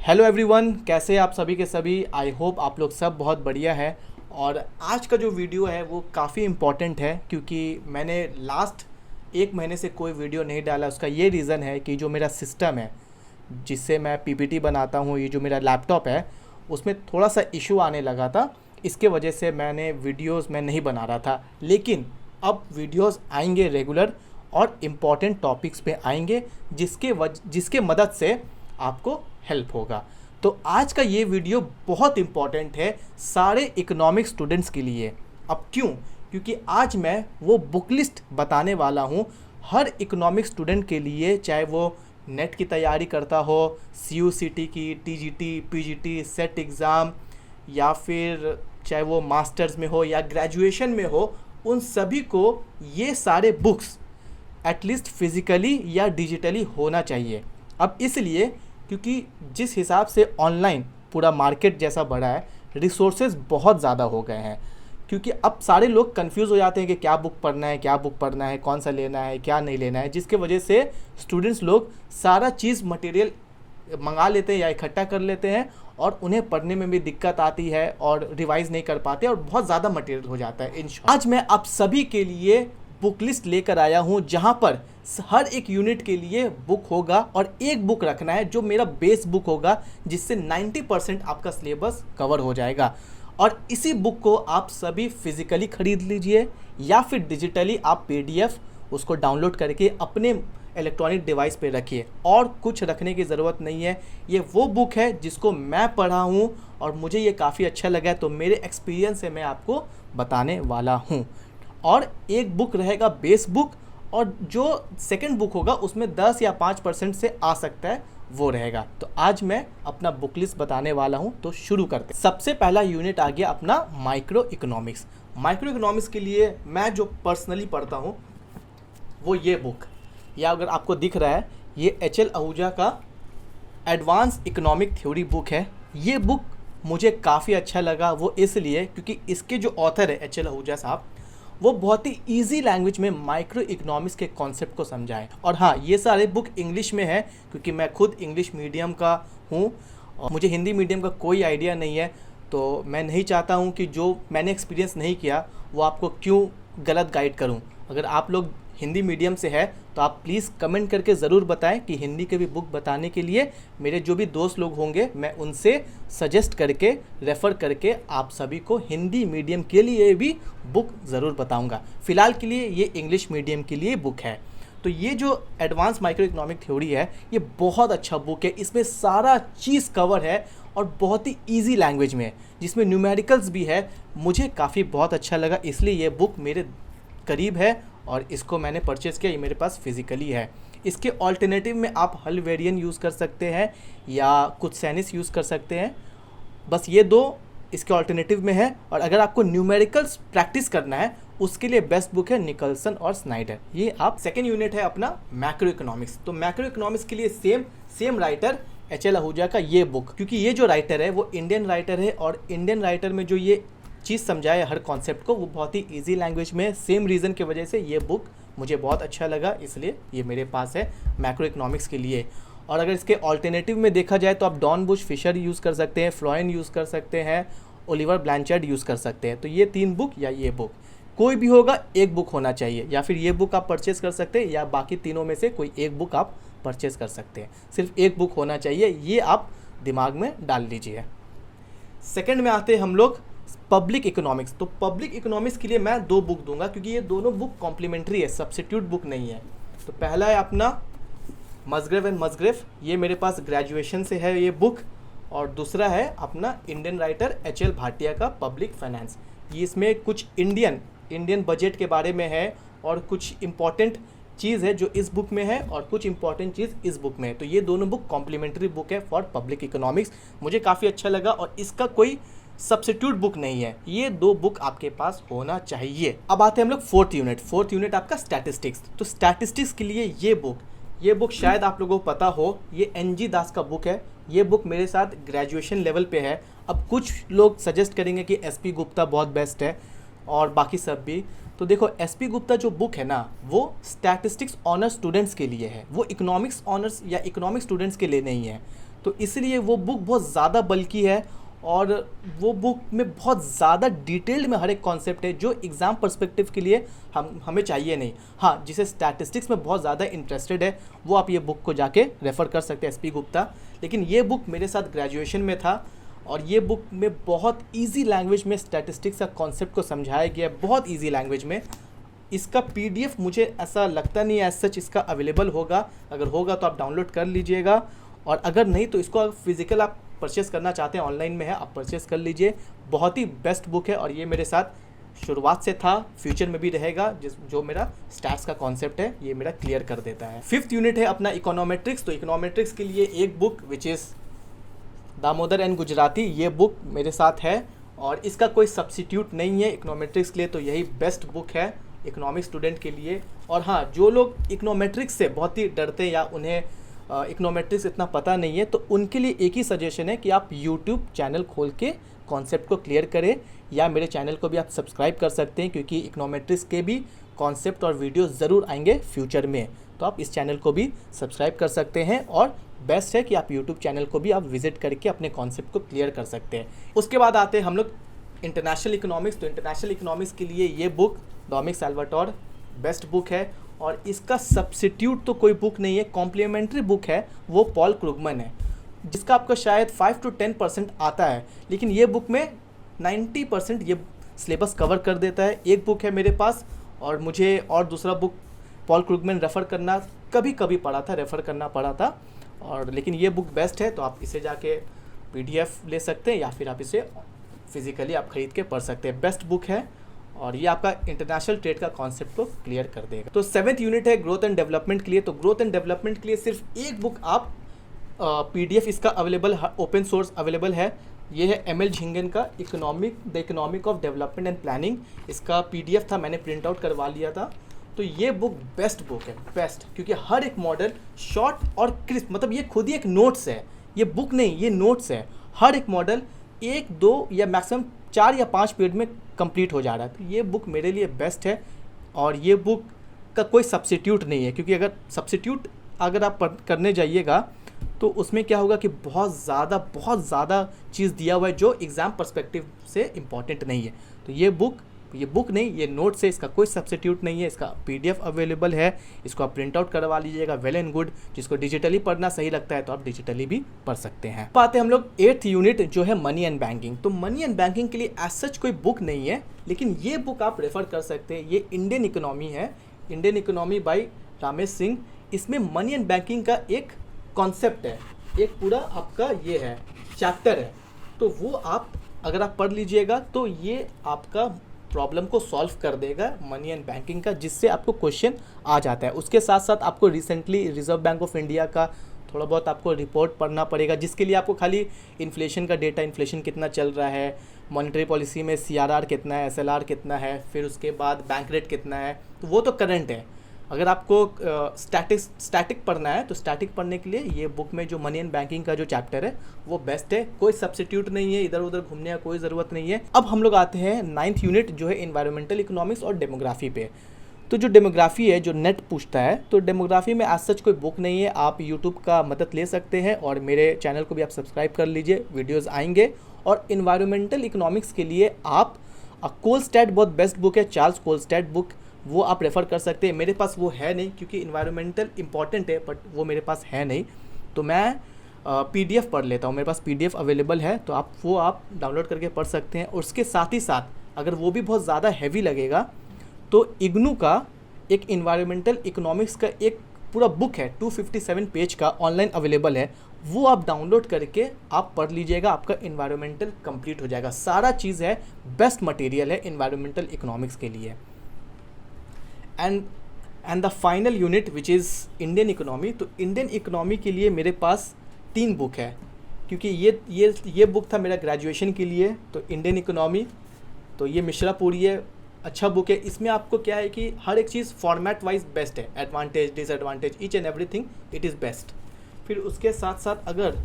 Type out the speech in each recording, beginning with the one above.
Hello everyone, कैसे हैं आप सभी के सभी। आई होप आप लोग सब बहुत बढ़िया है। और आज का जो वीडियो है वो काफ़ी इम्पॉर्टेंट है क्योंकि मैंने लास्ट एक महीने से कोई वीडियो नहीं डाला। उसका ये रीज़न है कि जो मेरा सिस्टम है जिससे मैं पीपीटी बनाता हूँ, ये जो मेरा लैपटॉप है उसमें थोड़ा सा इशू आने लगा था। इसके वजह से मैंने वीडियोस मैं नहीं बना रहा था, लेकिन अब वीडियोस आएंगे रेगुलर और इम्पॉर्टेंट टॉपिक्स पे आएंगे जिसके मदद से आपको हेल्प होगा। तो आज का ये वीडियो बहुत इम्पॉर्टेंट है सारे इकोनॉमिक स्टूडेंट्स के लिए। अब क्यों? क्योंकि आज मैं वो बुक लिस्ट बताने वाला हूँ हर इकोनॉमिक स्टूडेंट के लिए, चाहे वो नेट की तैयारी करता हो, सीयूसीटी की, टीजीटी, पीजीटी, सेट एग्ज़ाम, या फिर चाहे वो मास्टर्स में हो या ग्रेजुएशन में हो, उन सभी को ये सारे बुक्स एटलीस्ट फिज़िकली या डिजिटली होना चाहिए। अब इसलिए क्योंकि जिस हिसाब से ऑनलाइन पूरा मार्केट जैसा बढ़ा है, रिसोर्सेज बहुत ज़्यादा हो गए हैं। क्योंकि अब सारे लोग कंफ्यूज हो जाते हैं कि क्या बुक पढ़ना है, क्या बुक पढ़ना है, कौन सा लेना है, क्या नहीं लेना है, जिसके वजह से स्टूडेंट्स लोग सारा चीज़ मटेरियल मंगा लेते हैं या इकट्ठा कर लेते हैं और उन्हें पढ़ने में भी दिक्कत आती है और रिवाइज़ नहीं कर पाते और बहुत ज़्यादा मटेरियल हो जाता है। आज मैं आप सभी के लिए बुक लिस्ट लेकर आया हूँ जहाँ पर हर एक यूनिट के लिए बुक होगा और एक बुक रखना है जो मेरा बेस बुक होगा, जिससे 90% आपका सिलेबस कवर हो जाएगा। और इसी बुक को आप सभी फिज़िकली ख़रीद लीजिए या फिर डिजिटली आप पीडीएफ उसको डाउनलोड करके अपने इलेक्ट्रॉनिक डिवाइस पे रखिए, और कुछ रखने की ज़रूरत नहीं है। ये वो बुक है जिसको मैं पढ़ा हूँ और मुझे ये काफ़ी अच्छा लगा है, तो मेरे एक्सपीरियंस से मैं आपको बताने वाला हूँ। और एक बुक रहेगा बेस बुक, और जो सेकंड बुक होगा उसमें 10 या 5% से आ सकता है वो रहेगा। तो आज मैं अपना बुक लिस्ट बताने वाला हूं, तो शुरू करते हैं। सबसे पहला यूनिट आ गया अपना माइक्रो इकोनॉमिक्स। माइक्रो इकोनॉमिक्स के लिए मैं जो पर्सनली पढ़ता हूं वो ये बुक, या अगर आपको दिख रहा है ये एच.एल. आहूजा का एडवांस इकोनॉमिक थ्योरी बुक है। ये बुक मुझे काफ़ी अच्छा लगा, वो इसलिए क्योंकि इसके जो ऑथर है एच.एल. आहूजा साहब, वो बहुत ही इजी लैंग्वेज में माइक्रो इकोनॉमिक्स के कॉन्सेप्ट को समझाएं। और हाँ, ये सारे बुक इंग्लिश में है क्योंकि मैं खुद इंग्लिश मीडियम का हूँ और मुझे हिंदी मीडियम का कोई आइडिया नहीं है। तो मैं नहीं चाहता हूँ कि जो मैंने एक्सपीरियंस नहीं किया वो आपको क्यों गलत गाइड करूँ। अगर आप लोग हिंदी मीडियम से है तो आप प्लीज़ कमेंट करके ज़रूर बताएं कि हिंदी के भी बुक बताने के लिए मेरे जो भी दोस्त लोग होंगे मैं उनसे सजेस्ट करके रेफ़र करके आप सभी को हिंदी मीडियम के लिए भी बुक ज़रूर बताऊंगा। फ़िलहाल के लिए ये इंग्लिश मीडियम के लिए बुक है। तो ये जो एडवांस माइक्रो इकोनॉमिक थ्योरी है ये बहुत अच्छा बुक है। इसमें सारा चीज़ कवर है और बहुत ही ईजी लैंग्वेज में है, जिसमें न्यूमेरिकल्स भी है। मुझे काफ़ी बहुत अच्छा लगा, इसलिए ये बुक मेरे करीब है और इसको मैंने परचेज़ किया। ये मेरे पास फिज़िकली है। इसके ऑल्टरनेटिव में आप हल्वेरियन यूज़ कर सकते हैं या कुछ सैनिस यूज़ कर सकते हैं। बस ये दो इसके ऑल्टरनेटिव में है। और अगर आपको न्यूमेरिकल्स प्रैक्टिस करना है उसके लिए बेस्ट बुक है निकलसन और स्नाइडर। ये आप सेकेंड यूनिट है अपना मैक्रो इकोनॉमिक्स। तो मैक्रो इकोनॉमिक्स के लिए सेम राइटर एच.एल. आहूजा का ये बुक, क्योंकि ये जो राइटर है वो इंडियन राइटर है और इंडियन राइटर में जो ये चीज़ समझाए हर कॉन्सेप्ट को वो बहुत ही इजी लैंग्वेज में। सेम रीज़न की वजह से ये बुक मुझे बहुत अच्छा लगा, इसलिए ये मेरे पास है मैक्रो इकोनॉमिक्स के लिए। और अगर इसके ऑल्टरनेटिव में देखा जाए तो आप डॉन बुश फिशर यूज़ कर सकते हैं, फ्लॉयन यूज़ कर सकते हैं, ओलिवर ब्लैंचर्ड यूज़ कर सकते हैं। तो ये 3 बुक या ये बुक कोई भी होगा, एक बुक होना चाहिए। या फिर ये बुक आप परचेज़ कर सकते हैं या बाकी तीनों में से कोई एक बुक आप परचेज़ कर सकते हैं। सिर्फ एक बुक होना चाहिए, ये आप दिमाग में डाल लीजिए। सेकेंड में आते हैं हम लोग पब्लिक इकोनॉमिक्स। तो पब्लिक इकोनॉमिक्स के लिए मैं 2 बुक दूंगा क्योंकि ये दोनों बुक कॉम्प्लीमेंट्री है, सब्स्टिट्यूट बुक नहीं है। तो पहला है अपना मसग्रेव एंड मसग्रेव, ये मेरे पास ग्रेजुएशन से है ये बुक। और दूसरा है अपना इंडियन राइटर एच.एल. भाटिया का पब्लिक फाइनेंस। ये इसमें कुछ इंडियन बजट के बारे में है और कुछ इम्पॉर्टेंट चीज़ है जो इस बुक में है और कुछ इंपॉर्टेंट चीज़ इस बुक में है। तो ये दोनों बुक कॉम्प्लीमेंट्री बुक है फॉर पब्लिक इकोनॉमिक्स। मुझे काफ़ी अच्छा लगा और इसका कोई सब्स्टिट्यूट बुक नहीं है। ये 2 बुक आपके पास होना चाहिए। अब आते हैं हम लोग फोर्थ यूनिट आपका स्टैटिस्टिक्स। तो स्टैटिस्टिक्स के लिए ये बुक शायद आप लोगों को पता हो, ये एन.जी. दास का बुक है। ये बुक मेरे साथ ग्रेजुएशन लेवल पे है। अब कुछ लोग सजेस्ट करेंगे कि एस.पी. गुप्ता बहुत बेस्ट है और बाकी सब भी। तो देखो, एस.पी. गुप्ता जो बुक है ना वो स्टैटिस्टिक्स ऑनर्स स्टूडेंट्स के लिए है, वो इकोनॉमिक्स ऑनर्स या इकोनॉमिक्स स्टूडेंट्स के लिए नहीं है। तो इसलिए वो बुक बहुत ज़्यादा बल्कि है और वो बुक में बहुत ज़्यादा डिटेल्ड में हर एक कॉन्सेप्ट है जो एग्ज़ाम पर्सपेक्टिव के लिए हमें चाहिए नहीं। हाँ, जिसे स्टैटिस्टिक्स में बहुत ज़्यादा इंटरेस्टेड है वो आप ये बुक को जाके रेफ़र कर सकते हैं, एसपी गुप्ता। लेकिन ये बुक मेरे साथ ग्रेजुएशन में था और ये बुक में बहुत ईजी लैंग्वेज में स्टैटिस्टिक्स का कॉन्सेप्ट को समझाया गया है, बहुत ईजी लैंग्वेज में। इसका पीडीएफ मुझे ऐसा लगता नहीं है एज सच इसका अवेलेबल होगा, अगर होगा तो आप डाउनलोड कर लीजिएगा, और अगर नहीं तो इसको फिज़िकल आप परचेस करना चाहते हैं, ऑनलाइन में है, आप परचेस कर लीजिए। बहुत ही बेस्ट बुक है और ये मेरे साथ शुरुआत से था, फ्यूचर में भी रहेगा। जो मेरा स्टैट्स का कॉन्सेप्ट है ये मेरा क्लियर कर देता है। 5th यूनिट है अपना इकोनॉमेट्रिक्स। तो इकोनॉमेट्रिक्स के लिए एक book which is Damodar and Gujarati, ये बुक मेरे साथ है और इसका कोई सब्सिट्यूट नहीं है इकोनॉमेट्रिक्स के लिए। तो यही बेस्ट बुक है इकोनॉमिक स्टूडेंट के लिए। और हाँ, जो लोग इकोनॉमेट्रिक्स से बहुत ही डरते हैं या उन्हें इकोनॉमेट्रिक्स इतना पता नहीं है, तो उनके लिए एक ही सजेशन है कि आप यूट्यूब चैनल खोल के कॉन्सेप्ट को क्लियर करें, या मेरे चैनल को भी आप सब्सक्राइब कर सकते हैं क्योंकि इकोनॉमेट्रिक्स के भी कॉन्सेप्ट और वीडियो ज़रूर आएंगे फ्यूचर में। तो आप इस चैनल को भी सब्सक्राइब कर सकते हैं और बेस्ट है कि आप यूट्यूब चैनल को भी आप विजिट करके अपने कॉन्सेप्ट को क्लियर कर सकते हैं। उसके बाद आते हैं हम लोग इंटरनेशनल इकोनॉमिक्स। तो इंटरनेशनल इकोनॉमिक्स के लिए ये बुक डोमिनिक सैल्वाटोर बेस्ट बुक है और इसका सब्सिट्यूट तो कोई बुक नहीं है, कॉम्प्लीमेंट्री बुक है वो पॉल क्रुगमन है, जिसका आपका शायद 5 to 10% आता है, लेकिन ये बुक में 90% ये सिलेबस कवर कर देता है। एक बुक है मेरे पास और मुझे और दूसरा बुक पॉल क्रुगमन रेफ़र करना कभी कभी पड़ा था, रेफ़र करना पड़ा था, और लेकिन ये बुक बेस्ट है। तो आप इसे जाके पीडीएफ ले सकते हैं या फिर आप इसे फिज़िकली आप ख़रीद के पढ़ सकते हैं। बेस्ट बुक है और ये आपका इंटरनेशनल ट्रेड का कॉन्सेप्ट को क्लियर कर देगा। तो 7th यूनिट है ग्रोथ एंड डेवलपमेंट के लिए। तो ग्रोथ एंड डेवलपमेंट के लिए सिर्फ एक बुक आप पीडीएफ इसका अवेलेबल, ओपन सोर्स अवेलेबल है। ये है एमएल झिंगन का the economic of development and planning. इसका पीडीएफ था, मैंने प्रिंट आउट करवा लिया था। तो ये बुक बेस्ट बुक है, बेस्ट, क्योंकि हर एक मॉडल शॉर्ट और क्रिस्प, मतलब ये खुद ही एक नोट्स है, ये बुक नहीं, ये नोट्स है। हर एक मॉडल 1, 2 या मैक्सिमम 4 या 5 पेज में कंप्लीट हो जा रहा है। तो ये बुक मेरे लिए बेस्ट है और ये बुक का कोई सब्सिट्यूट नहीं है, क्योंकि अगर सब्सिट्यूट अगर आप करने जाइएगा तो उसमें क्या होगा कि बहुत ज़्यादा चीज़ दिया हुआ है जो एग्ज़ाम पर्सपेक्टिव से इम्पॉर्टेंट नहीं है। तो ये बुक नहीं, ये नोट्स है, इसका कोई सब्सिट्यूट नहीं है। इसका पीडीएफ अवेलेबल है, इसको आप प्रिंट आउट करवा लीजिएगा, वेल एंड गुड। जिसको डिजिटली पढ़ना सही लगता है तो आप डिजिटली भी पढ़ सकते हैं। आते हैं हम लोग 8th यूनिट जो है मनी एंड बैंकिंग। तो मनी एंड बैंकिंग के लिए एज सच कोई बुक नहीं है, लेकिन ये बुक आप रेफ़र कर सकते हैं। ये इंडियन इकोनॉमी है, Indian economy bye Ramesh Singh. इसमें मनी एंड बैंकिंग का एक कॉन्सेप्ट है, एक पूरा आपका ये है चैप्टर है। तो वो आप अगर आप पढ़ लीजिएगा तो ये आपका प्रॉब्लम को सॉल्व कर देगा मनी एंड बैंकिंग का, जिससे आपको क्वेश्चन आ जाता है। उसके साथ साथ आपको recently reserve bank of India का थोड़ा बहुत आपको रिपोर्ट पढ़ना पड़ेगा, जिसके लिए आपको खाली इन्फ्लेशन का डेटा, इन्फ्लेशन कितना चल रहा है, मॉनेटरी पॉलिसी में सीआरआर कितना है, एसएलआर कितना है, फिर उसके बाद बैंक रेट कितना है, तो वो तो करंट है। अगर आपको स्टैटिक पढ़ना है तो स्टैटिक पढ़ने के लिए ये बुक में जो मनी एंड बैंकिंग का जो चैप्टर है वो बेस्ट है, कोई सब्सिट्यूट नहीं है, इधर उधर घूमने का कोई ज़रूरत नहीं है। अब हम लोग आते हैं 9th यूनिट जो है एनवायरमेंटल इकोनॉमिक्स और डेमोग्राफी पे। तो जो डेमोग्राफी है, जो नेट पूछता है, तो डेमोग्राफी में आज सच कोई बुक नहीं है, आप यूट्यूब का मदद ले सकते हैं और मेरे चैनल को भी आप सब्सक्राइब कर लीजिए, वीडियोज़ आएंगे। और एनवायरमेंटल इकोनॉमिक्स के लिए आप कोलस्टैट बहुत बेस्ट बुक है, चार्ल्स कोलस्टैट बुक, वो आप रेफ़र कर सकते हैं। मेरे पास वो है नहीं क्योंकि इन्वायरमेंटल इंपॉर्टेंट है, बट वो मेरे पास है नहीं, तो मैं पीडीएफ पढ़ लेता हूँ। मेरे पास पीडीएफ अवेलेबल है, तो आप डाउनलोड करके पढ़ सकते हैं। और उसके साथ ही साथ अगर वो भी बहुत ज़्यादा हैवी लगेगा तो इग्नू का एक इन्वायरमेंटल इकोनॉमिक्स का एक पूरा बुक है 257 पेज का, ऑनलाइन अवेलेबल है, वो आप डाउनलोड करके आप पढ़ लीजिएगा, आपका इन्वायरमेंटल कंप्लीट हो जाएगा। सारा चीज़ है, बेस्ट मटेरियल है इन्वायरमेंटल इकोनॉमिक्स के लिए। And the final unit which is Indian economy. तो इंडियन इकोनॉमी के लिए मेरे पास 3 बुक है, क्योंकि ये बुक था मेरा ग्रेजुएशन के लिए। तो इंडियन इकोनॉमी, तो ये मिश्रापुरी है, अच्छा बुक है। इसमें आपको क्या है कि हर एक चीज़ फॉर्मेट वाइज बेस्ट है, advantage disadvantage each and everything it is best. फिर उसके साथ साथ अगर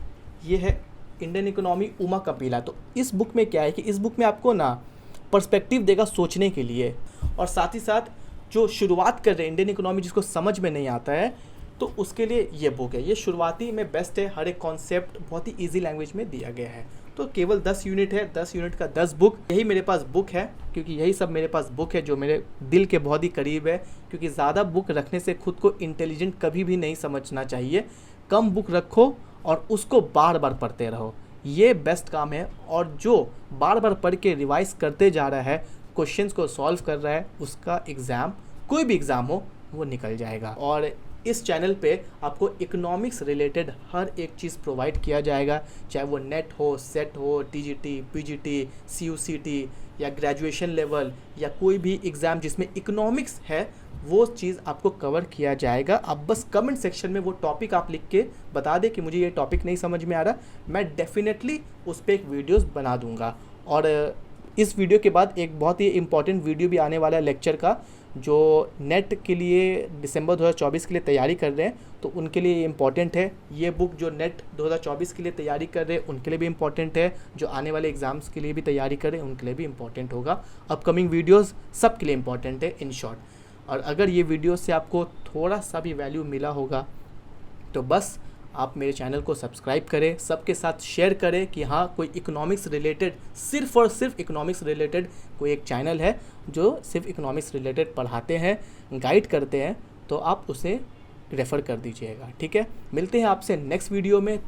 ये है इंडियन इकोनॉमी उमा कपिला, तो इस बुक में क्या है कि इस बुक में आपको ना पर्सपेक्टिव देगा सोचने के लिए, और साथ ही साथ जो शुरुआत कर रहे हैं इंडियन इकोनॉमी, जिसको समझ में नहीं आता है, तो उसके लिए ये बुक है। ये शुरुआती में बेस्ट है, हर एक कॉन्सेप्ट बहुत ही ईजी लैंग्वेज में दिया गया है। तो केवल 10 यूनिट है, 10 यूनिट का 10 बुक, यही मेरे पास बुक है, क्योंकि यही सब मेरे पास बुक है जो मेरे दिल के बहुत ही करीब है। क्योंकि ज़्यादा बुक रखने से खुद को इंटेलिजेंट कभी भी नहीं समझना चाहिए। कम बुक रखो और उसको बार बार पढ़ते रहो, ये बेस्ट काम है। और जो बार बार पढ़ के रिवाइज करते जा रहा है, क्वेश्चंस को सॉल्व कर रहा है, उसका एग्ज़ाम, कोई भी एग्ज़ाम हो, वो निकल जाएगा। और इस चैनल पे आपको इकोनॉमिक्स रिलेटेड हर एक चीज़ प्रोवाइड किया जाएगा, चाहे वो नेट हो, सेट हो, टीजीटी, पीजीटी, सीयूसीटी या ग्रेजुएशन लेवल या कोई भी एग्ज़ाम जिसमें इकोनॉमिक्स है, वो चीज़ आपको कवर किया जाएगा। आप बस कमेंट सेक्शन में वो टॉपिक आप लिख के बता दें कि मुझे ये टॉपिक नहीं समझ में आ रहा, मैं डेफिनेटली उस पर एक वीडियोज़ बना दूँगा। और इस वीडियो के बाद एक बहुत ही इम्पॉर्टेंट वीडियो भी आने वाला है लेक्चर का, जो नेट के लिए दिसंबर 2024 के लिए तैयारी कर रहे हैं, तो उनके लिए इम्पॉर्टेंट है। ये बुक जो नेट 2024 के लिए तैयारी कर रहे हैं उनके लिए भी इम्पॉर्टेंट है, जो आने वाले एग्ज़ाम्स के लिए भी तैयारी कर रहे हैं उनके लिए भी इम्पॉर्टेंट होगा। अपकमिंग वीडियोज़ सब के लिए इम्पॉर्टेंट है इन शॉर्ट। और अगर ये वीडियो से आपको थोड़ा सा भी वैल्यू मिला होगा तो बस आप मेरे चैनल को सब्सक्राइब करें, सबके साथ शेयर करें कि हाँ, कोई इकोनॉमिक्स रिलेटेड, सिर्फ और सिर्फ इकोनॉमिक्स रिलेटेड कोई एक चैनल है जो सिर्फ इकोनॉमिक्स रिलेटेड पढ़ाते हैं, गाइड करते हैं, तो आप उसे रेफ़र कर दीजिएगा। ठीक है, मिलते हैं आपसे नेक्स्ट वीडियो में।